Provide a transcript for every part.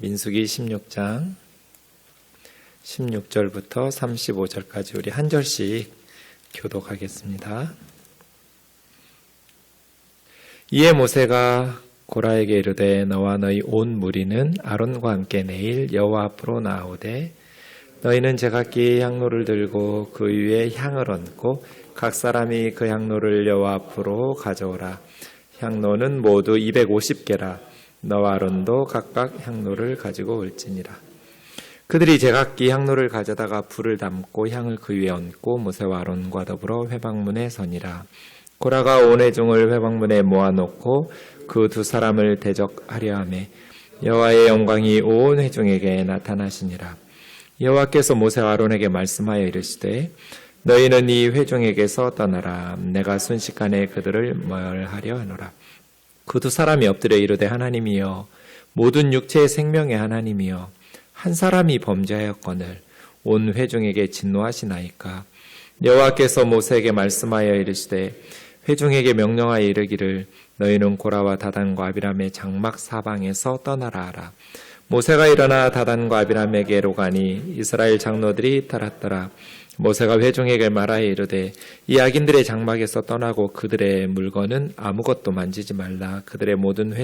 민수기 16장 16절부터 35절까지 우리 한 절씩 교독하겠습니다. 이에 모세가 고라에게 이르되 너와 너희 온 무리는 아론과 함께 내일 여호와 앞으로 나아오되 너희는 제각기 향로를 들고 그 위에 향을 얹고 각 사람이 그 향로를 여호와 앞으로 가져오라. 향로는 모두 250개라. 너와 아론도 각각 향로를 가지고 올지니라. 그들이 제각기 향로를 가져다가 불을 담고 향을 그 위에 얹고 모세와 아론과 더불어 회방문에 서니라. 고라가 온 회중을 회방문에 모아놓고 그 두 사람을 대적하려 하매 여호와의 영광이 온 회중에게 나타나시니라. 여호와께서 모세와 아론에게 말씀하여 이르시되 너희는 이 회중에게서 떠나라. 내가 순식간에 그들을 멸하려 하노라. 그 두 사람이 엎드려 이르되 하나님이여 모든 육체의 생명의 하나님이여 한 사람이 범죄하였거늘 온 회중에게 진노하시나이까. 여호와께서 모세에게 말씀하여 이르시되 회중에게 명령하여 이르기를 너희는 고라와 다단과 아비람의 장막 사방에서 떠나라 하라. 모세가 일어나 다단과 아비람에게로 가니 이스라엘 장로들이 따랐더라. 모세가 회중에게 말하여 이르되 이 악인들의 장막에서 떠나고 그들의 물건은 아무것도 만지지 말라. 그들의 모든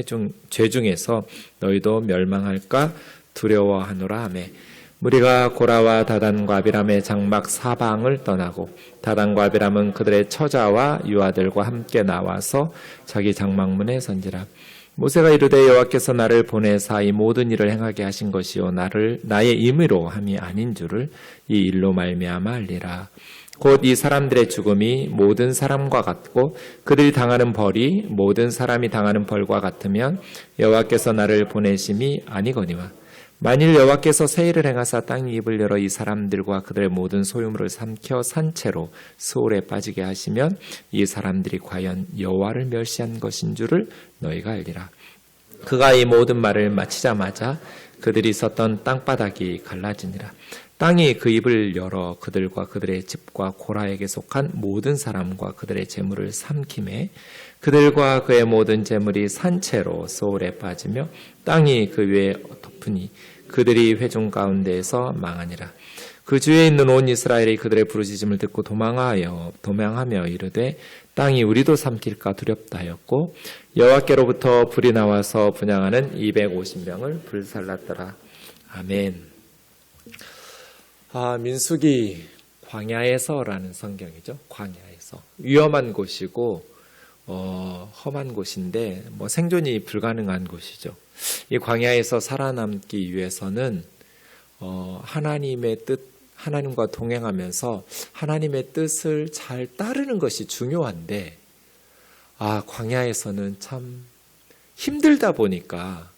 죄 중에서 너희도 멸망할까 두려워하노라 하매 무리가 고라와 다단과 아비람의 장막 사방을 떠나고 다단과 아비람은 그들의 처자와 유아들과 함께 나와서 자기 장막문에 선지라. 모세가 이르되 여호와께서 나를 보내사 이 모든 일을 행하게 하신 것이요 나의 임의로 함이 아닌 줄을 이 일로 말미암아 알리라. 곧 이 사람들의 죽음이 모든 사람과 같고 그들이 당하는 벌이 모든 사람이 당하는 벌과 같으면 여호와께서 나를 보내심이 아니거니와 만일 여호와께서 새 일을 행하사 땅이 입을 열어 이 사람들과 그들의 모든 소유물을 삼켜 산채로 수월에 빠지게 하시면 이 사람들이 과연 여호와를 멸시한 것인 줄을 너희가 알리라. 그가 이 모든 말을 마치자마자 그들이 섰던 땅바닥이 갈라지니라. 땅이 그 입을 열어 그들과 그들의 집과 고라에게 속한 모든 사람과 그들의 재물을 삼키매 그들과 그의 모든 재물이 산채로 소울에 빠지며 땅이 그 위에 덮으니 그들이 회중 가운데에서 망하니라. 그 주위에 있는 온 이스라엘이 그들의 부르짖음을 듣고 도망하며 이르되 땅이 우리도 삼킬까 두렵다 하였고 여호와께로부터 불이 나와서 분향하는 250명을 불살랐더라. 아멘. 민수기 광야에서라는 성경이죠. 광야에서 위험한 곳이고 험한 곳인데 생존이 불가능한 곳이죠. 이 광야에서 살아남기 위해서는 하나님의 뜻, 하나님과 동행하면서 하나님의 뜻을 잘 따르는 것이 중요한데 광야에서는 참 힘들다 보니까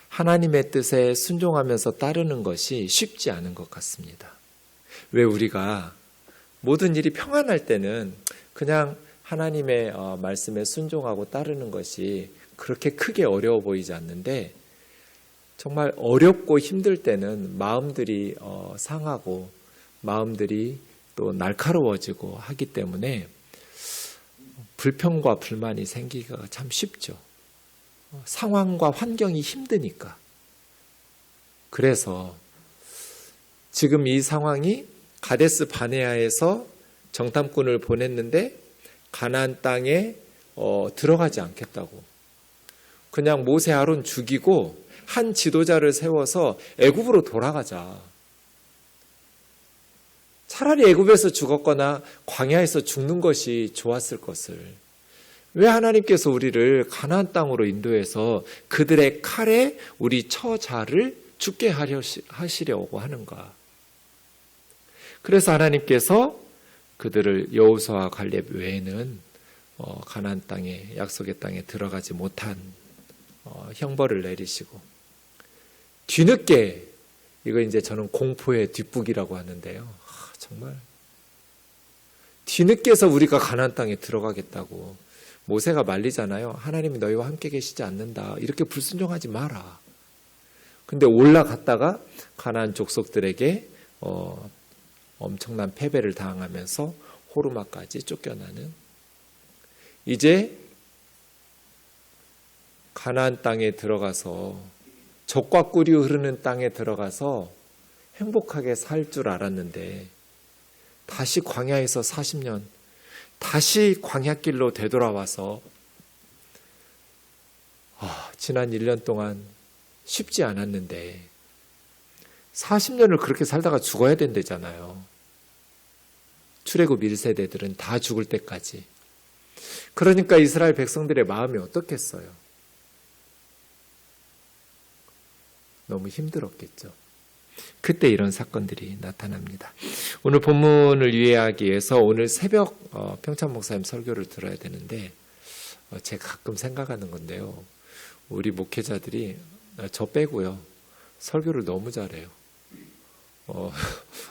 하나님의 뜻에 순종하면서 따르는 것이 쉽지 않은 것 같습니다. 왜 우리가 모든 일이 평안할 때는 그냥 하나님의 말씀에 순종하고 따르는 것이 그렇게 크게 어려워 보이지 않는데 정말 어렵고 힘들 때는 마음들이 상하고 마음들이 또 날카로워지고 하기 때문에 불평과 불만이 생기기가 참 쉽죠. 상황과 환경이 힘드니까. 그래서 지금 이 상황이 가데스 바네아에서 정탐꾼을 보냈는데 가나안 땅에 들어가지 않겠다고. 그냥 모세 아론 죽이고 한 지도자를 세워서 애굽으로 돌아가자. 차라리 애굽에서 죽었거나 광야에서 죽는 것이 좋았을 것을. 왜 하나님께서 우리를 가나안 땅으로 인도해서 그들의 칼에 우리 처자를 죽게 하시려고 하는가? 그래서 하나님께서 그들을 여호수아와 갈렙 외에는 가나안 땅에 약속의 땅에 들어가지 못한 형벌을 내리시고 뒤늦게 이거 이제 저는 공포의 뒷북이라고 하는데요. 정말 뒤늦게서 우리가 가나안 땅에 들어가겠다고 모세가 말리잖아요. 하나님이 너희와 함께 계시지 않는다. 이렇게 불순종하지 마라. 근데 올라갔다가 가나안 족속들에게 엄청난 패배를 당하면서 호르마까지 쫓겨나는 이제 가나안 땅에 들어가서 젖과 꿀이 흐르는 땅에 들어가서 행복하게 살 줄 알았는데 다시 광야에서 40년, 다시 광야길로 되돌아와서 지난 1년 동안 쉽지 않았는데 40년을 그렇게 살다가 죽어야 된다잖아요. 출애굽 1세대들은 다 죽을 때까지. 그러니까 이스라엘 백성들의 마음이 어떻겠어요? 너무 힘들었겠죠. 그때 이런 사건들이 나타납니다. 오늘 본문을 이해하기 위해서 오늘 새벽 평창 목사님 설교를 들어야 되는데 제가 가끔 생각하는 건데요. 우리 목회자들이 저 빼고요. 설교를 너무 잘해요.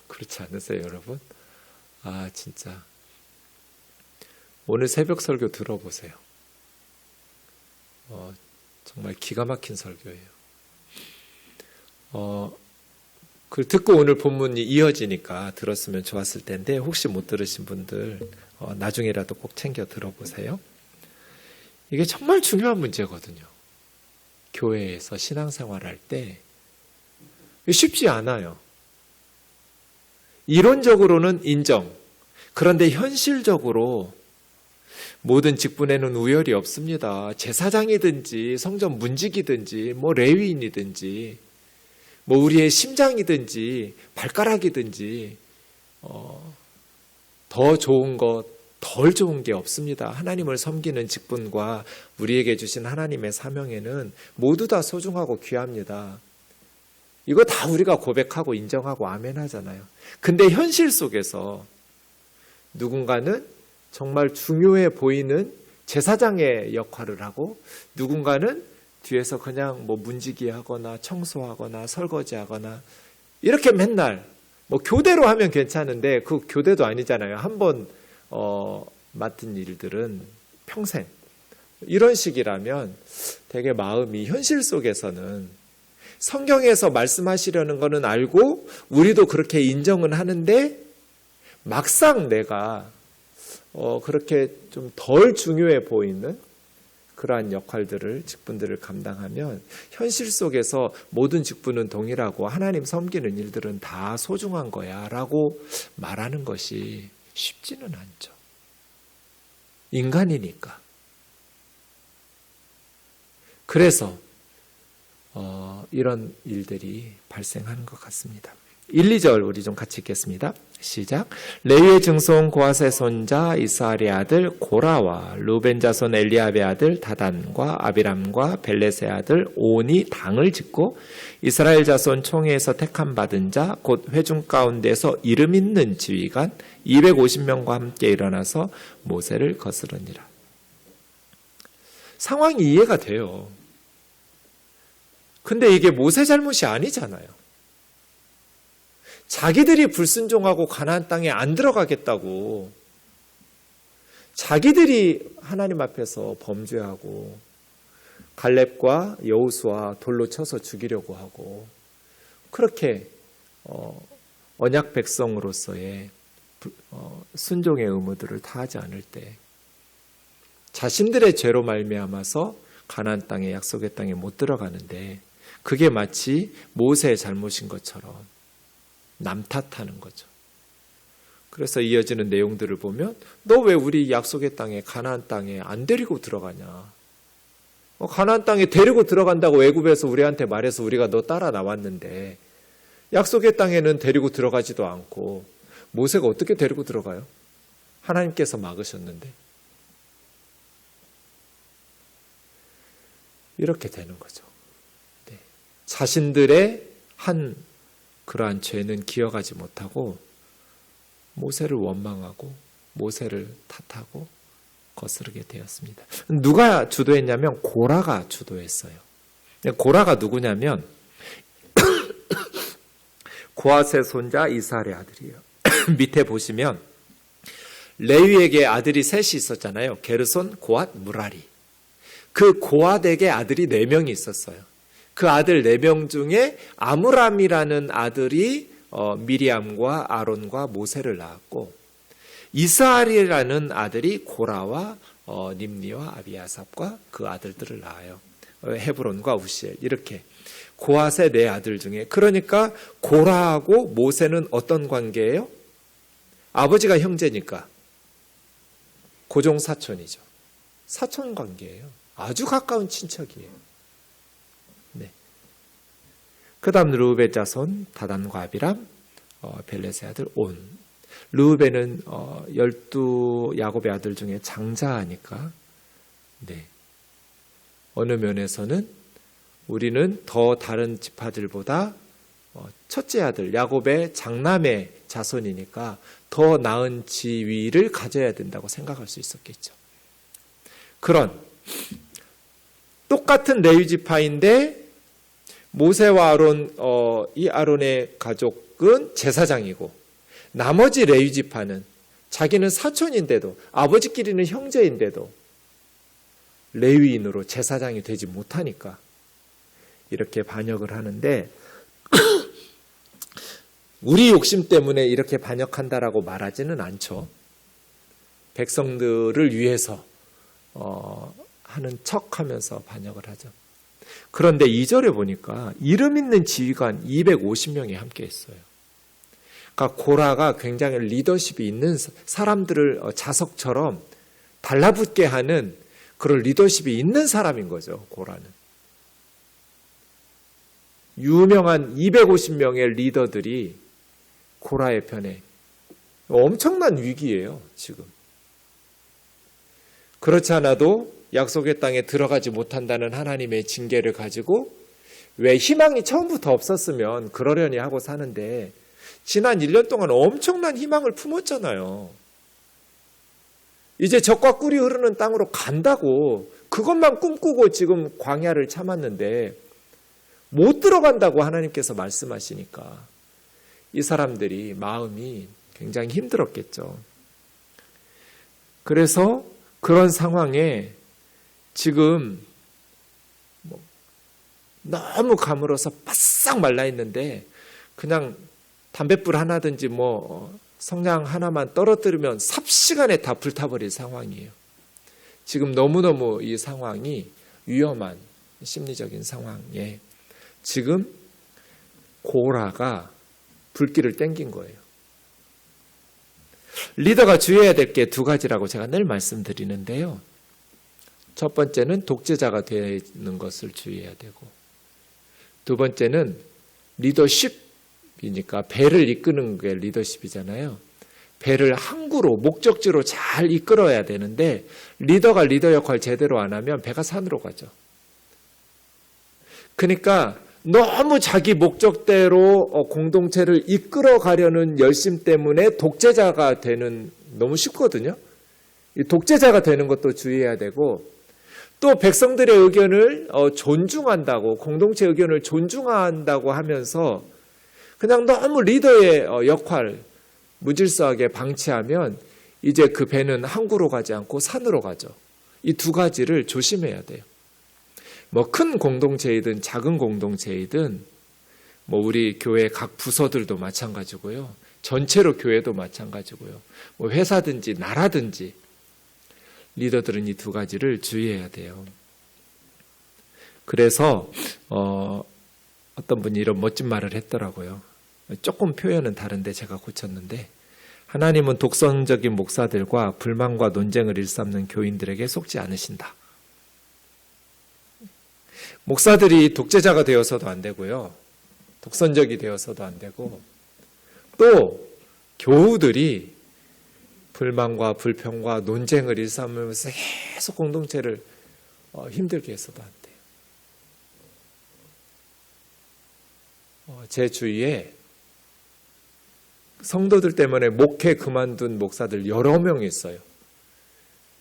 그렇지 않으세요, 여러분? 진짜. 오늘 새벽 설교 들어보세요. 정말 기가 막힌 설교예요. 그걸 듣고 오늘 본문이 이어지니까 들었으면 좋았을 텐데 혹시 못 들으신 분들 나중에라도 꼭 챙겨 들어보세요. 이게 정말 중요한 문제거든요. 교회에서 신앙생활할 때 쉽지 않아요. 이론적으로는 인정. 그런데 현실적으로 모든 직분에는 우열이 없습니다. 제사장이든지 성전 문지기든지 레위인이든지 우리의 심장이든지 발가락이든지 더 좋은 것, 덜 좋은 게 없습니다. 하나님을 섬기는 직분과 우리에게 주신 하나님의 사명에는 모두 다 소중하고 귀합니다. 이거 다 우리가 고백하고 인정하고 아멘 하잖아요. 근데 현실 속에서 누군가는 정말 중요해 보이는 제사장의 역할을 하고 누군가는 뒤에서 그냥 문지기 하거나 청소하거나 설거지하거나 이렇게 맨날 교대로 하면 괜찮은데 그 교대도 아니잖아요. 한번 맡은 일들은 평생 이런 식이라면 되게 마음이 현실 속에서는 성경에서 말씀하시려는 거는 알고 우리도 그렇게 인정은 하는데 막상 내가 그렇게 좀 덜 중요해 보이는 그러한 역할들을, 직분들을 감당하면 현실 속에서 모든 직분은 동일하고 하나님 섬기는 일들은 다 소중한 거야 라고 말하는 것이 쉽지는 않죠. 인간이니까. 그래서 이런 일들이 발생하는 것 같습니다. 1, 2절 우리 좀 같이 읽겠습니다. 시작. 레위의 증손 고핫의 손자 이스하리의 아들 고라와 루벤 자손 엘리압의 아들 다단과 아비람과 벨렛의 아들 온이 당을 짓고 이스라엘 자손 총회에서 택함 받은 자 곧 회중 가운데서 이름 있는 지휘관 250명과 함께 일어나서 모세를 거스르니라. 상황이 이해가 돼요. 근데 이게 모세 잘못이 아니잖아요. 자기들이 불순종하고 가나안 땅에 안 들어가겠다고 자기들이 하나님 앞에서 범죄하고 갈렙과 여호수아 돌로 쳐서 죽이려고 하고 그렇게 언약 백성으로서의 순종의 의무들을 다하지 않을 때 자신들의 죄로 말미암아서 가나안 땅에 약속의 땅에 못 들어가는데 그게 마치 모세의 잘못인 것처럼 남 탓하는 거죠. 그래서 이어지는 내용들을 보면 너 왜 우리 약속의 땅에 가나안 땅에 안 데리고 들어가냐. 가나안 땅에 데리고 들어간다고 애굽에서 우리한테 말해서 우리가 너 따라 나왔는데 약속의 땅에는 데리고 들어가지도 않고 모세가 어떻게 데리고 들어가요? 하나님께서 막으셨는데. 이렇게 되는 거죠. 네. 자신들의 한 그러한 죄는 기억하지 못하고 모세를 원망하고 모세를 탓하고 거스르게 되었습니다. 누가 주도했냐면 고라가 주도했어요. 고라가 누구냐면 고핫의 손자 이스하리의 아들이에요. 밑에 보시면 레위에게 아들이 셋이 있었잖아요. 게르손, 고핫, 무라리. 그 고핫에게 아들이 4명이 있었어요. 그 아들 4명 중에 아므람이라는 아들이 미리암과 아론과 모세를 낳았고 이스하리라는 아들이 고라와 님니와 아비아삽과 그 아들들을 낳아요. 헤브론과 우시엘 이렇게 고핫의 네 아들 중에. 그러니까 고라하고 모세는 어떤 관계예요? 아버지가 형제니까 고종 사촌이죠. 사촌 관계예요. 아주 가까운 친척이에요. 네. 그 다음 르우벤 자손 다단과 아비람, 벨렛의 아들 온. 르우벤은 12 야곱의 아들 중에 장자니까 네. 어느 면에서는 우리는 더 다른 지파들보다 첫째 아들 야곱의 장남의 자손이니까 더 나은 지위를 가져야 된다고 생각할 수 있었겠죠. 그런 똑같은 레위 지파인데 모세와 아론, 이 아론의 가족은 제사장이고 나머지 레위 지파는 자기는 사촌인데도 아버지끼리는 형제인데도 레위인으로 제사장이 되지 못하니까 이렇게 반역을 하는데 우리 욕심 때문에 이렇게 반역한다라고 말하지는 않죠. 백성들을 위해서 하는 척하면서 반역을 하죠. 그런데 2절에 보니까 이름 있는 지휘관 250명이 함께 했어요. 그러니까 고라가 굉장히 리더십이 있는 사람들을 자석처럼 달라붙게 하는 그런 리더십이 있는 사람인 거죠. 고라는. 유명한 250명의 리더들이 고라의 편에 엄청난 위기예요. 지금. 그렇지 않아도 약속의 땅에 들어가지 못한다는 하나님의 징계를 가지고 왜 희망이 처음부터 없었으면 그러려니 하고 사는데 지난 1년 동안 엄청난 희망을 품었잖아요. 이제 젖과 꿀이 흐르는 땅으로 간다고 그것만 꿈꾸고 지금 광야를 참았는데 못 들어간다고 하나님께서 말씀하시니까 이 사람들이 마음이 굉장히 힘들었겠죠. 그래서 그런 상황에 지금 너무 가물어서 바싹 말라 있는데 그냥 담뱃불 하나든지 성냥 하나만 떨어뜨리면 삽시간에 다 불타버릴 상황이에요. 지금 너무너무 이 상황이 위험한 심리적인 상황에 지금 고라가 불길을 땡긴 거예요. 리더가 주의해야 될 게 두 가지라고 제가 늘 말씀드리는데요. 첫 번째는 독재자가 되는 것을 주의해야 되고 두 번째는 리더십이니까 배를 이끄는 게 리더십이잖아요. 배를 항구로 목적지로 잘 이끌어야 되는데 리더가 리더 역할 제대로 안 하면 배가 산으로 가죠. 그러니까 너무 자기 목적대로 공동체를 이끌어 가려는 열심 때문에 독재자가 되는 너무 쉽거든요. 이 독재자가 되는 것도 주의해야 되고 또 백성들의 의견을 존중한다고 공동체 의견을 존중한다고 하면서 그냥 너무 리더의 역할 무질서하게 방치하면 이제 그 배는 항구로 가지 않고 산으로 가죠. 이 두 가지를 조심해야 돼요. 큰 공동체이든 작은 공동체이든 우리 교회 각 부서들도 마찬가지고요. 전체로 교회도 마찬가지고요. 회사든지 나라든지 리더들은 이 두 가지를 주의해야 돼요. 그래서 어떤 분이 이런 멋진 말을 했더라고요. 조금 표현은 다른데 제가 고쳤는데 하나님은 독선적인 목사들과 불만과 논쟁을 일삼는 교인들에게 속지 않으신다. 목사들이 독재자가 되어서도 안 되고요. 독선적이 되어서도 안 되고 또 교우들이 불만과 불평과 논쟁을 일삼으면서 계속 공동체를 힘들게 해서도 안 돼요. 제 주위에 성도들 때문에 목회 그만둔 목사들 여러 명 있어요.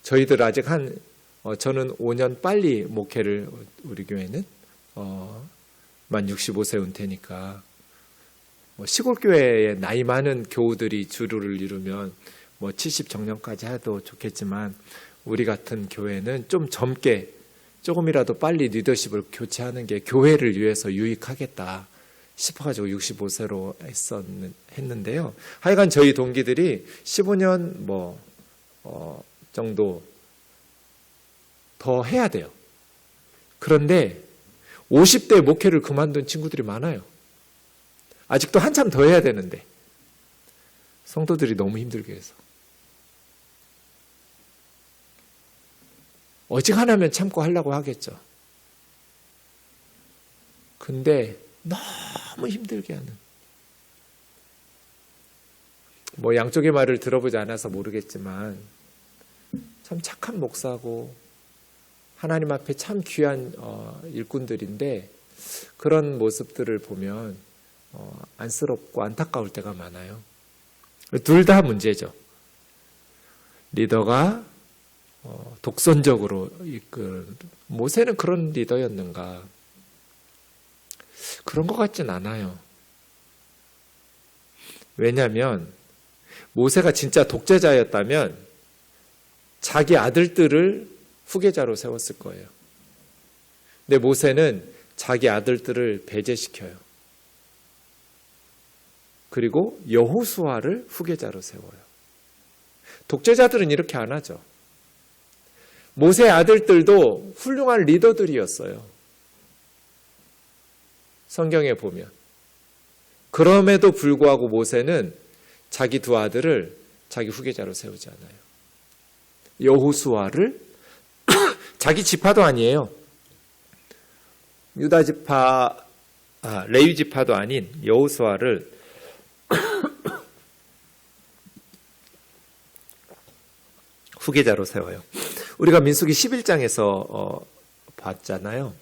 저희들 아직 저는 5년 빨리 목회를 우리 교회는 만 65세 은퇴니까 시골 교회에 나이 많은 교우들이 주류를 이루면 70 정년까지 해도 좋겠지만 우리 같은 교회는 좀 젊게 조금이라도 빨리 리더십을 교체하는 게 교회를 위해서 유익하겠다 싶어가지고 65세로 했는데요. 하여간 저희 동기들이 15년 정도 더 해야 돼요. 그런데 50대 목회를 그만둔 친구들이 많아요. 아직도 한참 더 해야 되는데 성도들이 너무 힘들게 해서. 어지간하면 참고 하려고 하겠죠. 근데 너무 힘들게 하는. 뭐 양쪽의 말을 들어보지 않아서 모르겠지만 참 착한 목사고 하나님 앞에 참 귀한 일꾼들인데 그런 모습들을 보면 안쓰럽고 안타까울 때가 많아요. 둘 다 문제죠. 리더가 독선적으로 모세는 그런 리더였는가? 그런 것 같진 않아요. 왜냐하면 모세가 진짜 독재자였다면 자기 아들들을 후계자로 세웠을 거예요. 근데 모세는 자기 아들들을 배제시켜요. 그리고 여호수아를 후계자로 세워요. 독재자들은 이렇게 안 하죠. 모세 아들들도 훌륭한 리더들이었어요. 성경에 보면. 그럼에도 불구하고 모세는 자기 두 아들을 자기 후계자로 세우지 않아요. 여호수아를 자기 지파도 아니에요. 유다 지파, 레위 지파도 아닌 여호수아를 후계자로 세워요. 우리가 민수기 11장에서 봤잖아요.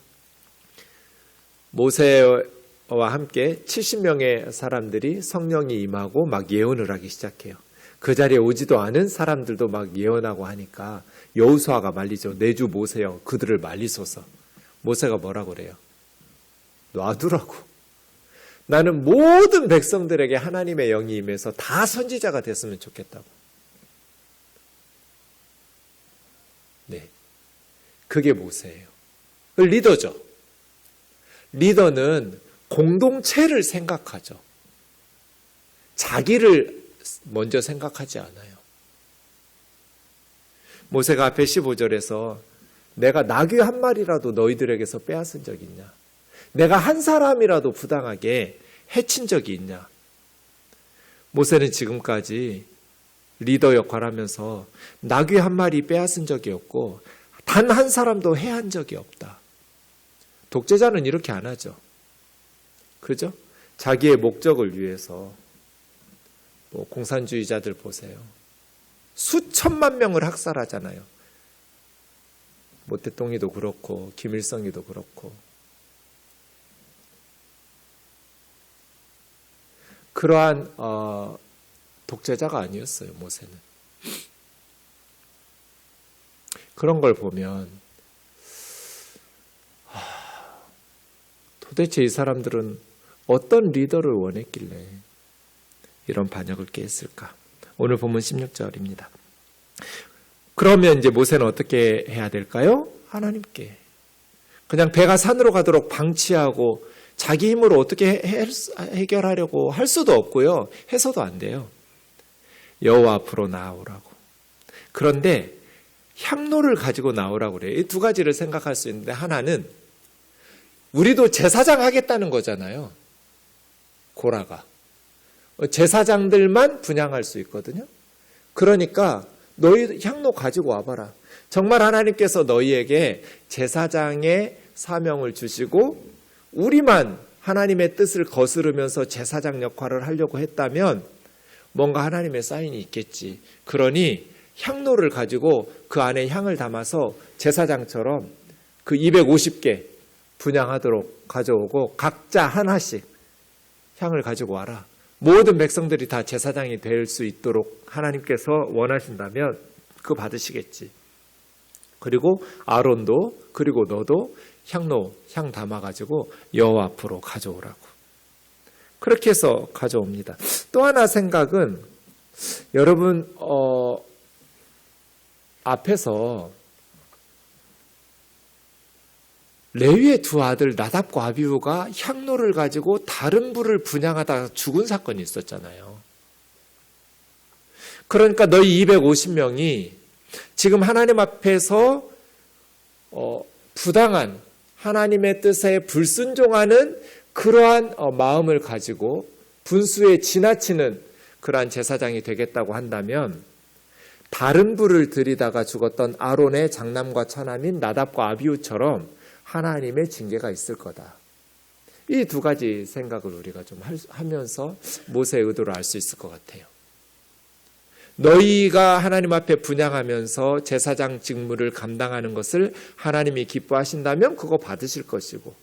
모세와 함께 70명의 사람들이 성령이 임하고 막 예언을 하기 시작해요. 그 자리에 오지도 않은 사람들도 막 예언하고 하니까 여호수아가 말리죠. 내주 모세여 그들을 말리소서. 모세가 뭐라고 그래요? 놔두라고. 나는 모든 백성들에게 하나님의 영이 임해서 다 선지자가 됐으면 좋겠다고. 네, 그게 모세예요. 리더죠. 리더는 공동체를 생각하죠. 자기를 먼저 생각하지 않아요. 모세가 앞에 15절에서 내가 나귀 한 마리라도 너희들에게서 빼앗은 적이 있냐? 내가 한 사람이라도 부당하게 해친 적이 있냐? 모세는 지금까지 리더 역할하면서 나귀 한 마리 빼앗은 적이 없고 단 한 사람도 해한 적이 없다. 독재자는 이렇게 안 하죠. 그죠? 자기의 목적을 위해서 공산주의자들 보세요. 수천만 명을 학살하잖아요. 모태똥이도 그렇고 김일성이도 그렇고. 그러한 독재자가 아니었어요. 모세는. 그런 걸 보면 도대체 이 사람들은 어떤 리더를 원했길래 이런 반역을 꾀했을까? 오늘 본문 16절입니다. 그러면 이제 모세는 어떻게 해야 될까요? 하나님께. 그냥 배가 산으로 가도록 방치하고 자기 힘으로 어떻게 해결하려고 할 수도 없고요. 해서도 안 돼요. 여호와 앞으로 나아오라고. 그런데 향로를 가지고 나오라고 그래요. 이 두 가지를 생각할 수 있는데 하나는 우리도 제사장 하겠다는 거잖아요. 고라가. 제사장들만 분향할 수 있거든요. 그러니까 너희 향로 가지고 와봐라. 정말 하나님께서 너희에게 제사장의 사명을 주시고 우리만 하나님의 뜻을 거스르면서 제사장 역할을 하려고 했다면 뭔가 하나님의 사인이 있겠지. 그러니 향로를 가지고 그 안에 향을 담아서 제사장처럼 그 250개 분향하도록 가져오고 각자 하나씩 향을 가지고 와라. 모든 백성들이 다 제사장이 될 수 있도록 하나님께서 원하신다면 그거 받으시겠지. 그리고 아론도 그리고 너도 향로, 향 담아가지고 여호와 앞으로 가져오라고. 그렇게 해서 가져옵니다. 또 하나 생각은 여러분 앞에서 레위의 두 아들 나답과 아비후가 향로를 가지고 다른 불을 분향하다가 죽은 사건이 있었잖아요. 그러니까 너희 250명이 지금 하나님 앞에서 부당한 하나님의 뜻에 불순종하는 그러한 마음을 가지고 분수에 지나치는 그러한 제사장이 되겠다고 한다면 다른 불을 들이다가 죽었던 아론의 장남과 처남인 나답과 아비후처럼 하나님의 징계가 있을 거다. 이 두 가지 생각을 우리가 좀 하면서 모세의 의도를 알 수 있을 것 같아요. 너희가 하나님 앞에 분향하면서 제사장 직무를 감당하는 것을 하나님이 기뻐하신다면 그거 받으실 것이고,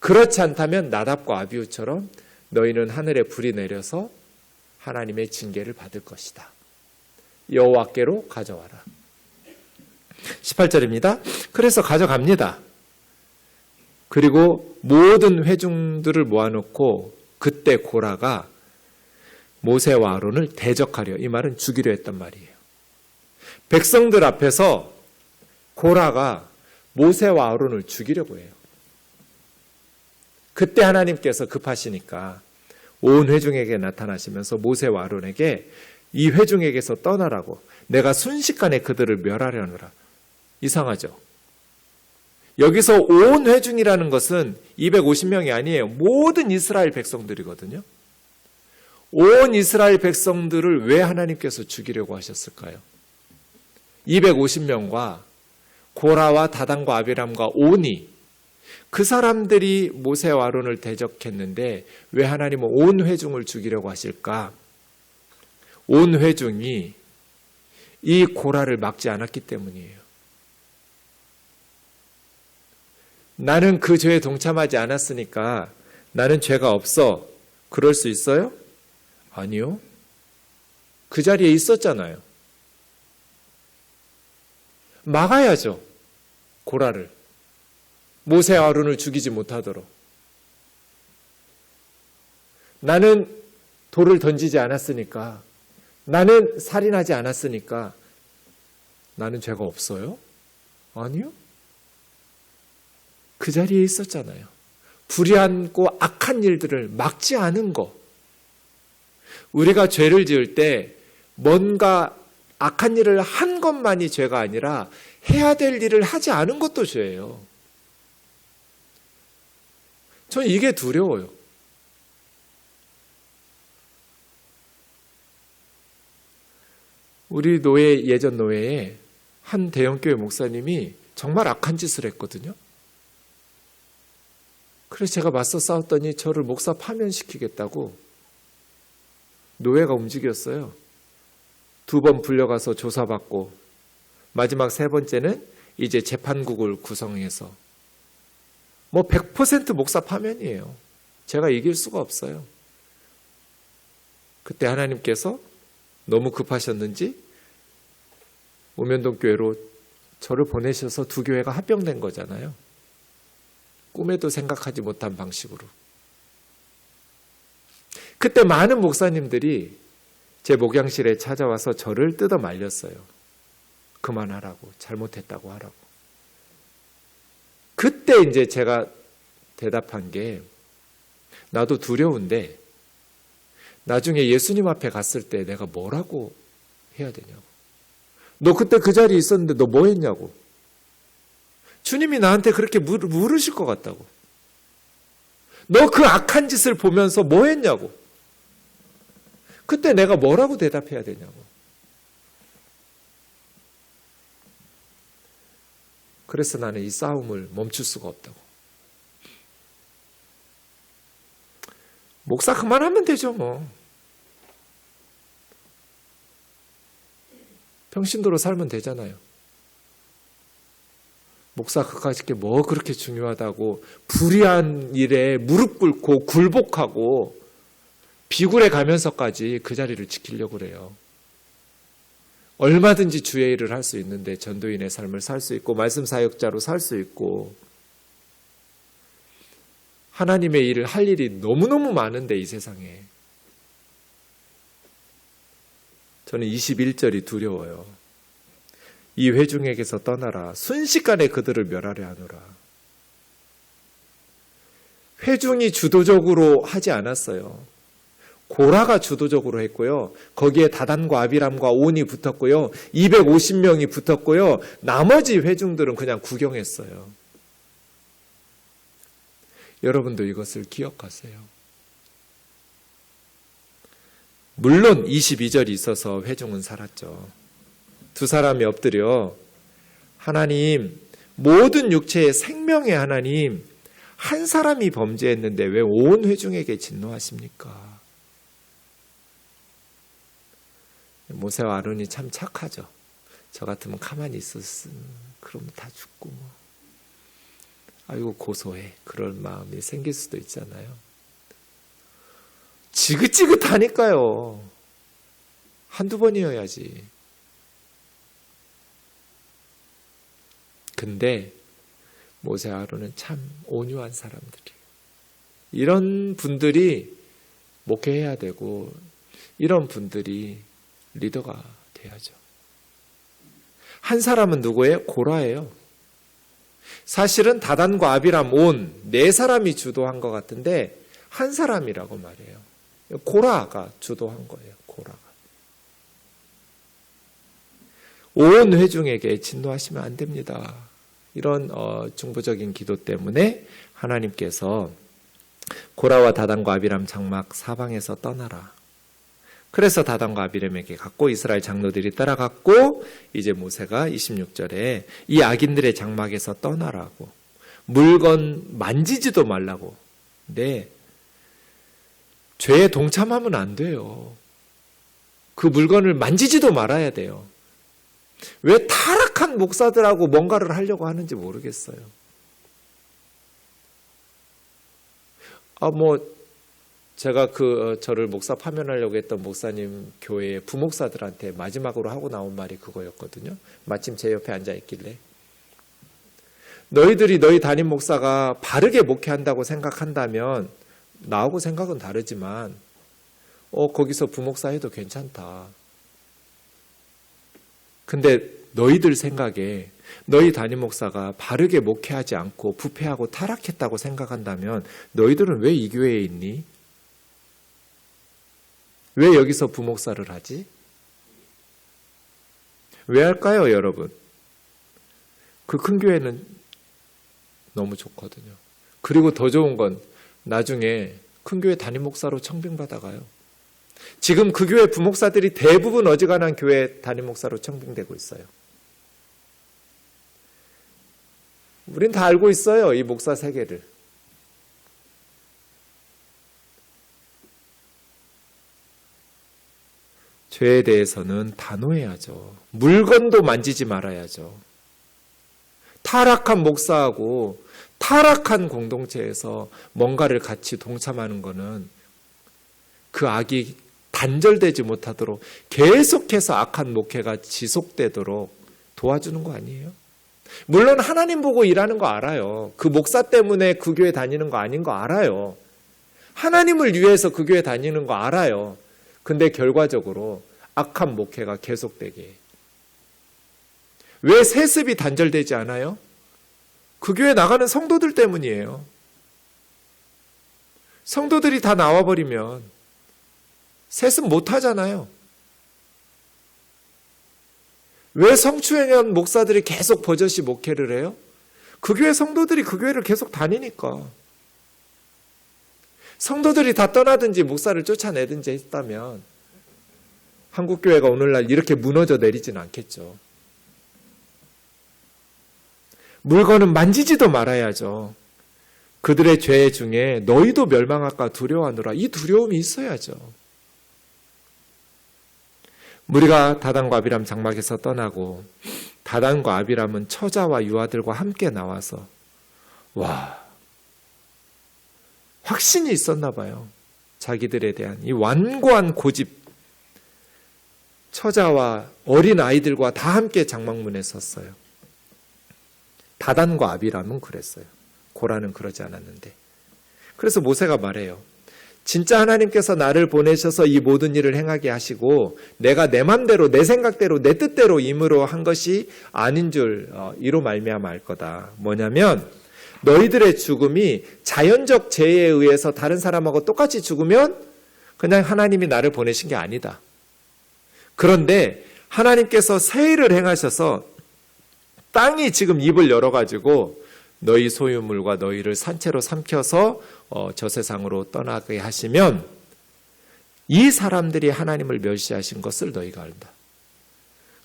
그렇지 않다면 나답과 아비후처럼 너희는 하늘에 불이 내려서 하나님의 징계를 받을 것이다. 여호와께로 가져와라. 18절입니다. 그래서 가져갑니다. 그리고 모든 회중들을 모아놓고 그때 고라가 모세와 아론을 대적하려, 이 말은 죽이려 했단 말이에요. 백성들 앞에서 고라가 모세와 아론을 죽이려고 해요. 그때 하나님께서 급하시니까 온 회중에게 나타나시면서 모세와 아론에게 이 회중에게서 떠나라고, 내가 순식간에 그들을 멸하려느라. 이상하죠? 여기서 온 회중이라는 것은 250명이 아니에요. 모든 이스라엘 백성들이거든요. 온 이스라엘 백성들을 왜 하나님께서 죽이려고 하셨을까요? 250명과 고라와 다단과 아비람과 오니, 그 사람들이 모세와 아론을 대적했는데 왜 하나님은 온 회중을 죽이려고 하실까? 온 회중이 이 고라를 막지 않았기 때문이에요. 나는 그 죄에 동참하지 않았으니까 나는 죄가 없어. 그럴 수 있어요? 아니요. 그 자리에 있었잖아요. 막아야죠. 고라를. 모세와 아론을 죽이지 못하도록. 나는 돌을 던지지 않았으니까, 나는 살인하지 않았으니까 나는 죄가 없어요? 아니요. 그 자리에 있었잖아요. 불의하고 악한 일들을 막지 않은 거. 우리가 죄를 지을 때 뭔가 악한 일을 한 것만이 죄가 아니라 해야 될 일을 하지 않은 것도 죄예요. 저는 이게 두려워요. 우리 노예, 예전 노예에 한 대형교회 목사님이 정말 악한 짓을 했거든요. 그래서 제가 맞서 싸웠더니 저를 목사 파면시키겠다고 노예가 움직였어요. 2번 불려가서 조사받고 마지막 3번째는 이제 재판국을 구성해서 100% 목사 파면이에요. 제가 이길 수가 없어요. 그때 하나님께서 너무 급하셨는지 우면동 교회로 저를 보내셔서 두 교회가 합병된 거잖아요. 꿈에도 생각하지 못한 방식으로. 그때 많은 목사님들이 제 목양실에 찾아와서 저를 뜯어 말렸어요. 그만하라고, 잘못했다고 하라고. 그때 이제 제가 대답한 게, 나도 두려운데 나중에 예수님 앞에 갔을 때 내가 뭐라고 해야 되냐고. 너 그때 그 자리에 있었는데 너 뭐 했냐고. 주님이 나한테 그렇게 물으실 것 같다고. 너 그 악한 짓을 보면서 뭐 했냐고. 그때 내가 뭐라고 대답해야 되냐고. 그래서 나는 이 싸움을 멈출 수가 없다고. 목사 그만하면 되죠 뭐. 평신도로 살면 되잖아요. 목사 그까짓 게 뭐 그렇게 중요하다고 불의한 일에 무릎 꿇고 굴복하고 비굴해 가면서까지 그 자리를 지키려고 그래요. 얼마든지 주의 일을 할 수 있는데 전도인의 삶을 살 수 있고 말씀 사역자로 살 수 있고 하나님의 일을 할 일이 너무너무 많은데 이 세상에 저는 21절이 두려워요. 이 회중에게서 떠나라. 순식간에 그들을 멸하려 하노라. 회중이 주도적으로 하지 않았어요. 고라가 주도적으로 했고요. 거기에 다단과 아비람과 온이 붙었고요. 250명이 붙었고요. 나머지 회중들은 그냥 구경했어요. 여러분도 이것을 기억하세요. 물론 22절이 있어서 회중은 살았죠. 두 사람이 엎드려 하나님, 모든 육체의 생명의 하나님, 한 사람이 범죄했는데 왜 온 회중에게 진노하십니까? 모세와 아론이 참 착하죠. 저 같으면 가만히 있었으면 그럼 다 죽고 뭐. 아이고 고소해. 그런 마음이 생길 수도 있잖아요. 지긋지긋하니까요. 한두 번이어야지. 근데 모세 아론은 참 온유한 사람들이에요. 이런 분들이 목회해야 되고 이런 분들이 리더가 돼야죠. 한 사람은 누구예요? 고라예요. 사실은 다단과 아비람 온 네 사람이 주도한 것 같은데 한 사람이라고 말해요. 고라가 주도한 거예요. 고라가. 온 회중에게 진노하시면 안 됩니다. 이런 중보적인 기도 때문에 하나님께서 고라와 다단과 아비람 장막 사방에서 떠나라. 그래서 다단과 아비람에게 갔고 이스라엘 장로들이 따라갔고 이제 모세가 26절에 이 악인들의 장막에서 떠나라고 물건 만지지도 말라고. 근데 죄에 동참하면 안 돼요. 그 물건을 만지지도 말아야 돼요. 왜 타락한 목사들하고 뭔가를 하려고 하는지 모르겠어요. 제가 저를 목사 파면하려고 했던 목사님 교회의 부목사들한테 마지막으로 하고 나온 말이 그거였거든요. 마침 제 옆에 앉아 있길래 너희들이 너희 담임 목사가 바르게 목회한다고 생각한다면 나하고 생각은 다르지만 거기서 부목사 해도 괜찮다. 근데 너희들 생각에 너희 담임 목사가 바르게 목회하지 않고 부패하고 타락했다고 생각한다면 너희들은 왜 이 교회에 있니? 왜 여기서 부목사를 하지? 왜 할까요, 여러분? 그 큰 교회는 너무 좋거든요. 그리고 더 좋은 건 나중에 큰 교회 담임 목사로 청빙받아가요. 지금 그 교회 부목사들이 대부분 어지간한 교회 담임 목사로 청빙되고 있어요. 우린 다 알고 있어요, 이 목사 세계를. 죄에 대해서는 단호해야죠. 물건도 만지지 말아야죠. 타락한 목사하고 타락한 공동체에서 뭔가를 같이 동참하는 것은 그 악이 단절되지 못하도록 계속해서 악한 목회가 지속되도록 도와주는 거 아니에요? 물론 하나님 보고 일하는 거 알아요. 그 목사 때문에 그 교회 다니는 거 아닌 거 알아요. 하나님을 위해서 그 교회 다니는 거 알아요. 근데 결과적으로 악한 목회가 계속되게. 왜 세습이 단절되지 않아요? 그 교회 나가는 성도들 때문이에요. 성도들이 다 나와버리면 세습 못하잖아요. 왜 성추행한 목사들이 계속 버젓이 목회를 해요? 그 교회 성도들이 그 교회를 계속 다니니까. 성도들이 다 떠나든지 목사를 쫓아내든지 했다면 한국교회가 오늘날 이렇게 무너져 내리진 않겠죠. 물건은 만지지도 말아야죠. 그들의 죄 중에 너희도 멸망할까 두려워하노라. 이 두려움이 있어야죠. 무리가 다단과 아비람 장막에서 떠나고 다단과 아비람은 처자와 유아들과 함께 나와서 확신이 있었나 봐요. 자기들에 대한 이 완고한 고집. 처자와 어린 아이들과 다 함께 장막문에 섰어요. 다단과 아비람은 그랬어요. 고라는 그러지 않았는데. 그래서 모세가 말해요. 진짜 하나님께서 나를 보내셔서 이 모든 일을 행하게 하시고 내가 내 맘대로 내 생각대로 내 뜻대로 임으로 한 것이 아닌 줄 이로 말미암아 알 거다. 뭐냐면 너희들의 죽음이 자연적 재해에 의해서 다른 사람하고 똑같이 죽으면 그냥 하나님이 나를 보내신 게 아니다. 그런데 하나님께서 새 일을 행하셔서 땅이 지금 입을 열어가지고 너희 소유물과 너희를 산채로 삼켜서 저 세상으로 떠나게 하시면 이 사람들이 하나님을 멸시하신 것을 너희가 안다.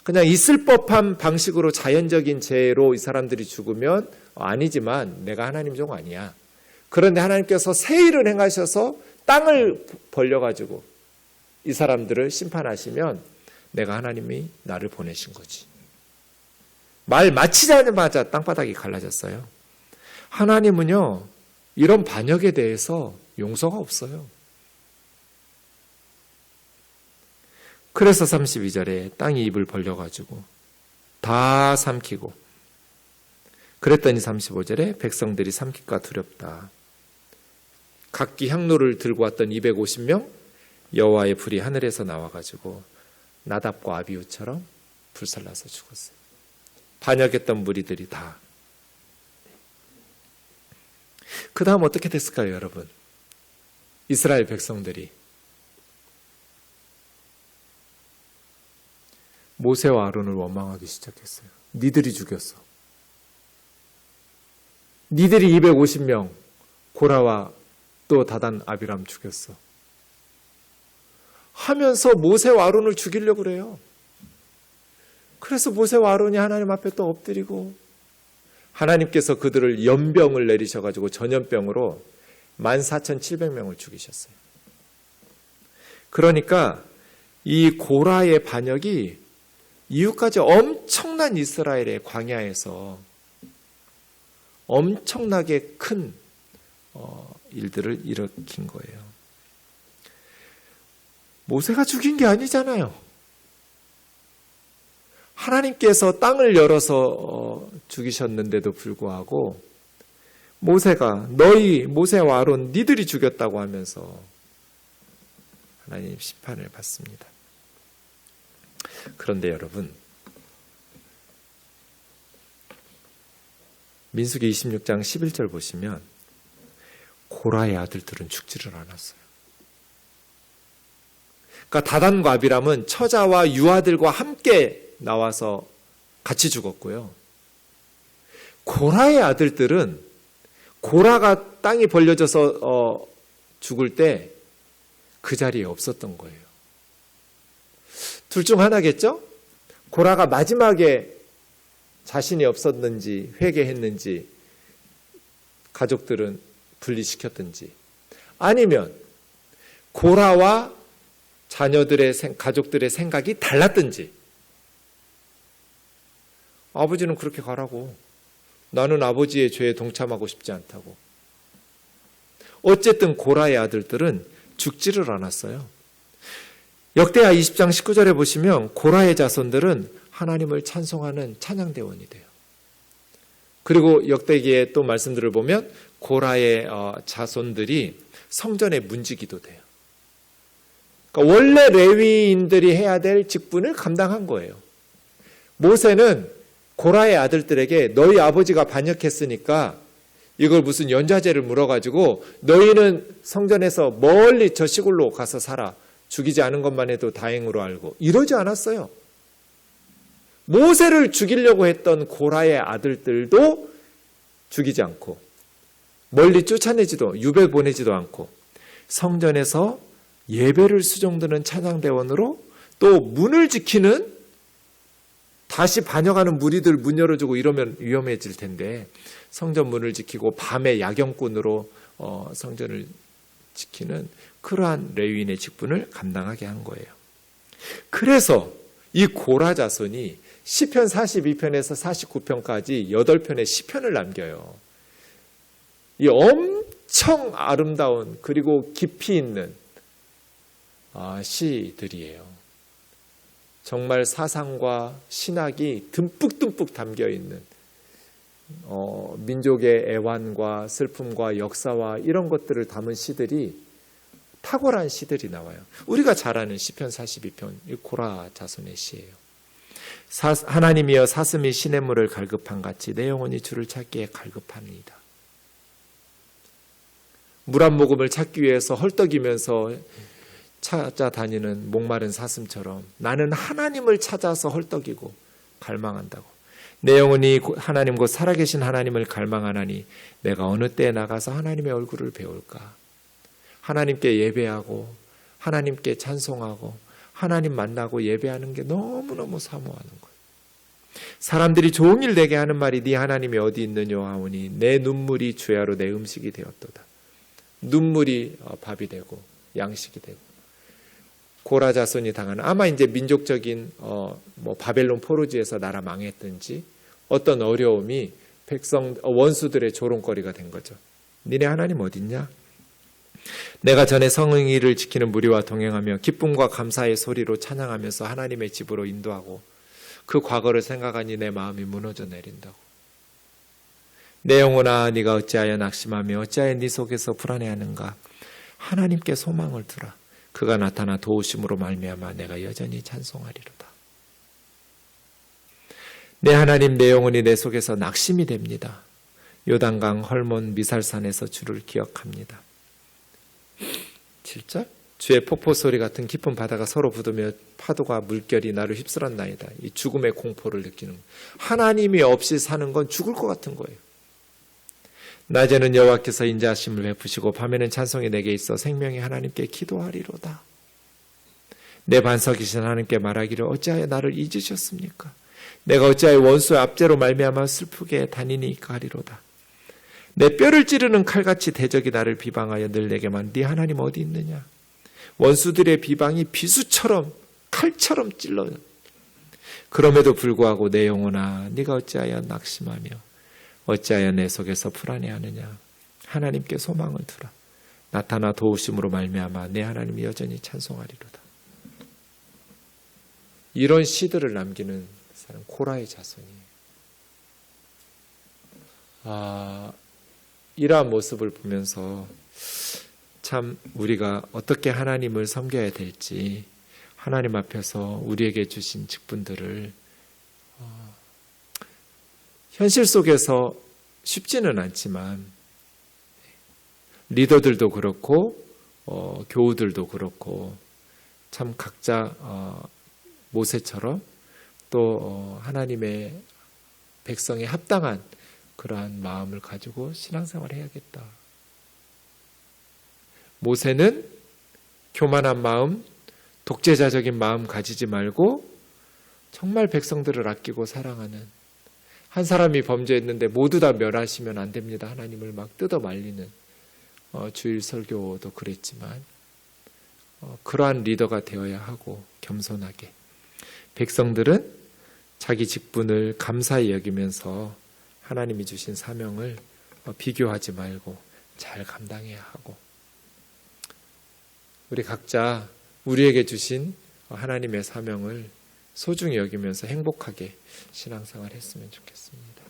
그냥 있을 법한 방식으로 자연적인 재해로 이 사람들이 죽으면 아니지만 내가 하나님 종 아니야. 그런데 하나님께서 새 일을 행하셔서 땅을 벌려가지고 이 사람들을 심판하시면 내가 하나님이 나를 보내신 거지. 말 마치자마자 땅바닥이 갈라졌어요. 하나님은요, 이런 반역에 대해서 용서가 없어요. 그래서 32절에 땅이 입을 벌려가지고 다 삼키고, 그랬더니 35절에 백성들이 삼킬까 두렵다. 각기 향로를 들고 왔던 250명, 여호와의 불이 하늘에서 나와가지고 나답과 아비후처럼 불살라서 죽었어요. 반역했던 무리들이 다. 그 다음 어떻게 됐을까요, 여러분? 이스라엘 백성들이 모세와 아론을 원망하기 시작했어요. 니들이 죽였어. 니들이 250명 고라와 또 다단 아비람 죽였어. 하면서 모세와 아론을 죽이려고 그래요. 그래서 모세와 아론이 하나님 앞에 또 엎드리고 하나님께서 그들을 연병을 내리셔가지고 전염병으로 14,700명을 죽이셨어요. 그러니까 이 고라의 반역이 이후까지 엄청난 이스라엘의 광야에서 엄청나게 큰 일들을 일으킨 거예요. 모세가 죽인 게 아니잖아요. 하나님께서 땅을 열어서 죽이셨는데도 불구하고 모세가 모세와 아론 니들이 죽였다고 하면서 하나님 심판을 받습니다. 그런데 여러분, 민수기 26장 11절 보시면 고라의 아들들은 죽지를 않았어요. 그러니까 다단과 아비람은 처자와 유아들과 함께 나와서 같이 죽었고요. 고라의 아들들은 고라가 땅이 벌려져서 죽을 때 그 자리에 없었던 거예요. 둘 중 하나겠죠? 고라가 마지막에 자신이 없었는지 회개했는지 가족들은 분리시켰든지, 아니면 고라와 자녀들의 가족들의 생각이 달랐든지, 아버지는 그렇게 가라고, 나는 아버지의 죄에 동참하고 싶지 않다고. 어쨌든 고라의 아들들은 죽지를 않았어요. 역대하 20장 19절에 보시면 고라의 자손들은 하나님을 찬송하는 찬양대원이 돼요. 그리고 역대기의 또 말씀들을 보면 고라의 자손들이 성전의 문지기도 돼요. 그러니까 원래 레위인들이 해야 될 직분을 감당한 거예요. 모세는 고라의 아들들에게 너희 아버지가 반역했으니까 이걸 무슨 연좌제를 물어가지고 너희는 성전에서 멀리 저 시골로 가서 살아. 죽이지 않은 것만 해도 다행으로 알고. 이러지 않았어요. 모세를 죽이려고 했던 고라의 아들들도 죽이지 않고, 멀리 쫓아내지도, 유배 보내지도 않고, 성전에서 예배를 수종드는 찬양대원으로, 또 문을 지키는, 다시 반역하는 무리들 문 열어주고 이러면 위험해질 텐데 성전 문을 지키고 밤에 야경꾼으로 성전을 지키는 그러한 레위인의 직분을 감당하게 한 거예요. 그래서 이 고라 자손이 시편 42편에서 49편까지 8편의 시편을 남겨요. 이 엄청 아름다운 그리고 깊이 있는 시들이에요. 정말 사상과 신학이 듬뿍듬뿍 담겨있는 민족의 애환과 슬픔과 역사와 이런 것들을 담은 시들이, 탁월한 시들이 나와요. 우리가 잘 아는 시편 42편, 이 고라 자손의 시예요. 하나님이여 사슴이 시냇물을 갈급한 같이 내 영혼이 주를 찾기에 갈급합니다. 물 한 모금을 찾기 위해서 헐떡이면서 찾아다니는 목마른 사슴처럼 나는 하나님을 찾아서 헐떡이고 갈망한다고. 내 영혼이 하나님 곧 살아계신 하나님을 갈망하나니 내가 어느 때에 나가서 하나님의 얼굴을 배울까? 하나님께 예배하고 하나님께 찬송하고 하나님 만나고 예배하는 게 너무너무 사모하는 거예요. 사람들이 종일 내게 하는 말이 네 하나님이 어디 있느냐 하오니 내 눈물이 주야로 내 음식이 되었도다. 눈물이 밥이 되고 양식이 되고 고라 자손이 당하는 아마 이제 민족적인 바벨론 포로지에서 나라 망했든지 어떤 어려움이 원수들의 조롱거리가 된 거죠. 니네 하나님 어딨냐? 내가 전에 성의를 지키는 무리와 동행하며 기쁨과 감사의 소리로 찬양하면서 하나님의 집으로 인도하고 그 과거를 생각하니 내 마음이 무너져 내린다고. 내 영혼아 네가 어찌하여 낙심하며 어찌하여 네 속에서 불안해하는가? 하나님께 소망을 두라. 그가 나타나 도우심으로 말미암아 내가 여전히 찬송하리로다. 내 하나님 내 영혼이 내 속에서 낙심이 됩니다. 요단강 헐몬 미살산에서 주를 기억합니다. 7절 주의 폭포 소리 같은 깊은 바다가 서로 부으며 파도가 물결이 나를 휩쓸었나이다. 이 죽음의 공포를 느끼는 거예요. 하나님이 없이 사는 건 죽을 것 같은 거예요. 낮에는 여호와께서 인자하심을 베푸시고 밤에는 찬송이 내게 있어 생명의 하나님께 기도하리로다. 내 반석이신 하나님께 말하기를 어찌하여 나를 잊으셨습니까? 내가 어찌하여 원수의 압제로 말미암아 슬프게 다니니까 하리로다. 내 뼈를 찌르는 칼같이 대적이 나를 비방하여 늘 내게만 네 하나님 어디 있느냐? 원수들의 비방이 비수처럼 칼처럼 찔러요. 그럼에도 불구하고 내 영혼아 네가 어찌하여 낙심하며 어찌하여 내 속에서 불안해하느냐? 하나님께 소망을 두라. 나타나 도우심으로 말미암아 내 하나님이 여전히 찬송하리로다. 이런 시들을 남기는 사람 고라의 자손이에요. 이러한 모습을 보면서 참 우리가 어떻게 하나님을 섬겨야 될지 하나님 앞에서 우리에게 주신 직분들을 현실 속에서 쉽지는 않지만 리더들도 그렇고 교우들도 그렇고 참 각자 모세처럼 또 하나님의 백성에 합당한 그러한 마음을 가지고 신앙생활을 해야겠다. 모세는 교만한 마음, 독재자적인 마음 가지지 말고 정말 백성들을 아끼고 사랑하는, 한 사람이 범죄했는데 모두 다 멸하시면 안 됩니다. 하나님을 막 뜯어 말리는 주일 설교도 그랬지만 그러한 리더가 되어야 하고 겸손하게 백성들은 자기 직분을 감사히 여기면서 하나님이 주신 사명을 비교하지 말고 잘 감당해야 하고 우리 각자 우리에게 주신 하나님의 사명을 소중히 여기면서 행복하게 신앙생활 했으면 좋겠습니다.